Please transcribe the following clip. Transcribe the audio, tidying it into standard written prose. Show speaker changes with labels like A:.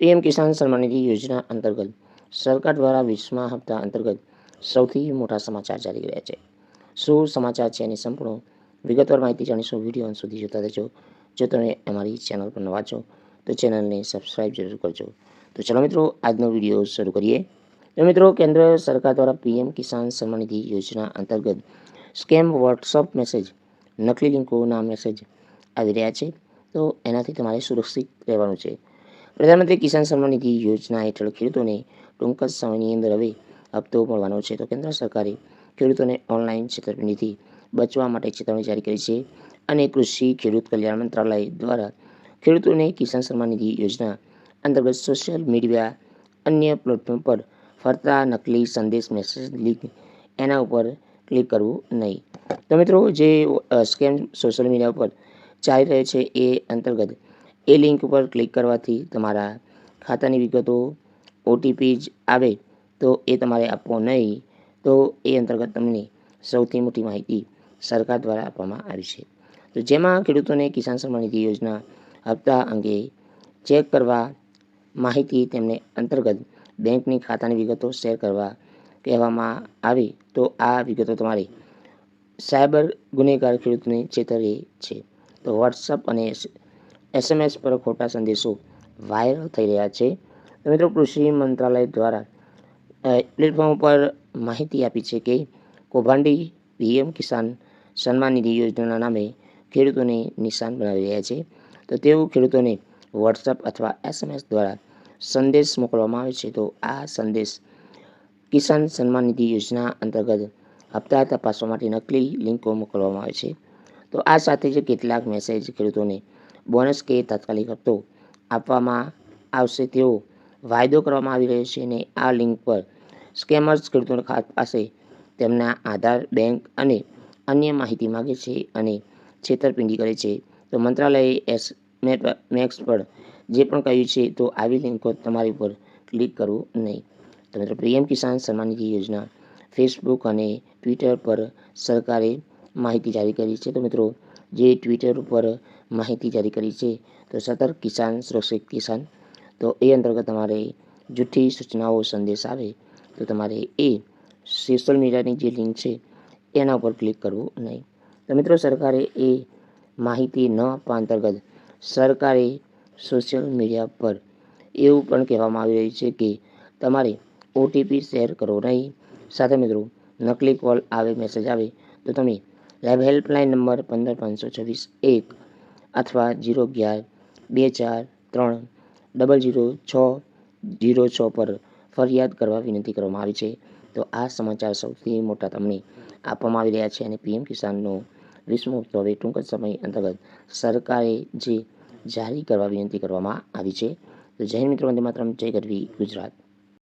A: PM Kisan Samman Nidhi યોજના અંતર્ગત સરકાર દ્વારા 20મા હપ્તા અંતર્ગત સૌથી મોટા સમાચાર ચાલી રહ્યા છે. શું સમાચાર છે એની સંપૂર્ણ વિગતવાર માહિતી જાણીશું. વિડીયો અંત સુધી જોતા રહેજો. જો તમે અમારી ચેનલ પર નવા છો તો ચેનલને સબસ્ક્રાઇબ જરૂર કરજો. તો ચલો મિત્રો, આજનો વિડીયો શરૂ કરીએ. તો મિત્રો, કેન્દ્ર સરકાર દ્વારા પીએમ કિસાન સન્માન નિધિ યોજના અંતર્ગત સ્કેમ વોટ્સઅપ મેસેજ, નકલી લિંકોના મેસેજ આવી રહ્યા છે. તો એનાથી તમારે સુરક્ષિત રહેવાનું છે. પ્રધાનમંત્રી કિસાન સન્માન નિધિ યોજના હેઠળ ખેડૂતોને ટૂંક જ સમયની અંદર હવે હપ્તો મળવાનો છે. તો કેન્દ્ર સરકારે ખેડૂતોને ઓનલાઈન છેતરપિંડીથી બચવા માટે ચેતવણી જારી કરી છે. અને કૃષિ ખેડૂત કલ્યાણ મંત્રાલય દ્વારા ખેડૂતોને કિસાન સન્માન નિધિ યોજના અંતર્ગત સોશિયલ મીડિયા, અન્ય પ્લેટફોર્મ પર ફરતા નકલી સંદેશ, મેસેજ લિંક એના ઉપર ક્લિક કરવું નહીં. તો મિત્રો, જે સ્કેમ સોશિયલ મીડિયા ઉપર ચાલી રહ્યો છે એ અંતર્ગત એ લિંક ઉપર ક્લિક કરવાથી તમારા ખાતાની વિગતો, ઓટીપી જ આવે તો એ તમારે આપવો નહીં. તો એ અંતર્ગત તમને સૌથી મોટી માહિતી સરકાર દ્વારા આપવામાં આવી છે. તો જેમાં ખેડૂતોને કિસાન સન્માન નિધિ યોજના હપ્તા અંગે ચેક કરવા માહિતી તેમને અંતર્ગત બેંકની ખાતાની વિગતો શેર કરવા કહેવામાં આવે તો આ વિગતો તમારે સાયબર ગુનેગાર ખેડૂતને છેતરે છે. તો વોટ્સઅપ અને એસએમએસ પર ખોટા સંદેશો વાયરલ થઈ રહ્યા છે. તો મિત્રો, કૃષિ મંત્રાલય દ્વારા પ્લેટફોર્મ પર માહિતી આપી છે કે કૌભાંડી પીએમ કિસાન સન્માન નિધિ યોજનાના નામે ખેડૂતોને નિશાન બનાવી રહ્યા છે. તો તેઓ ખેડૂતોને વોટ્સઅપ અથવા એસએમએસ દ્વારા સંદેશ મોકલવામાં આવે છે. તો આ સંદેશ કિસાન સન્માન નિધિ યોજના અંતર્ગત હપ્તા તપાસવા માટે નકલી લિંકો મોકલવામાં આવે છે. તો આ સાથે જ કેટલાક મેસેજ ખેડૂતોને બોનસ કે તાત્કાલિક હપ્તો આપવામાં આવશે તેવો વાયદો કરવામાં આવી રહ્યો છે. અને આ લિંક પર સ્કેમર્સ ખેડૂતોના પાસે તેમના આધાર, બેંક અને અન્ય માહિતી માગે છે અને છેતરપિંડી કરે છે. તો મંત્રાલયે મેક્સ પર જે પણ કહ્યું છે તો આવી લિંકો તમારી ઉપર ક્લિક કરવું નહીં. તો મિત્રો, પીએમ કિસાન સન્માન નિધિ યોજના ફેસબુક અને ટ્વિટર પર સરકારે માહિતી જારી કરી છે. તો મિત્રો, જે ટ્વિટર ઉપર માહિતી જારી કરી છે તો સતર્ક કિસાન સુરક્ષિત કિસાન, તો એ અંતર્ગત તમારે જૂઠી સૂચનાઓ, સંદેશ આવે તો તમારે એ સોશિયલ મીડિયાની જે લિંક છે એના ઉપર ક્લિક કરવું નહીં. તો મિત્રો, સરકારે એ માહિતી ન આપવા અંતર્ગત સરકારે સોશિયલ મીડિયા પર એવું પણ કહેવામાં આવી રહ્યું છે કે તમારે ઓટીપી શેર કરવો નહીં. સાથે મિત્રો, નકલી કોલ આવે, મેસેજ આવે તો તમે લાઈવ હેલ્પલાઇન નંબર 15 526 1 અથવા 011-243-00606 પર ફરિયાદ કરવા વિનંતી કરવામાં આવી છે. તો આ સમાચાર સૌથી મોટા તમને આપવામાં આવી રહ્યા છે. અને પીએમ કિસાનનો 20મો હપ્તો હવે ટૂંક જ સમય અંતર્ગત સરકારે જે જારી કરવા વિનંતી કરવામાં આવી છે. તો જય હિન્દ મિત્રો, વંદે માતરમ, જય ગરવી ગુજરાત.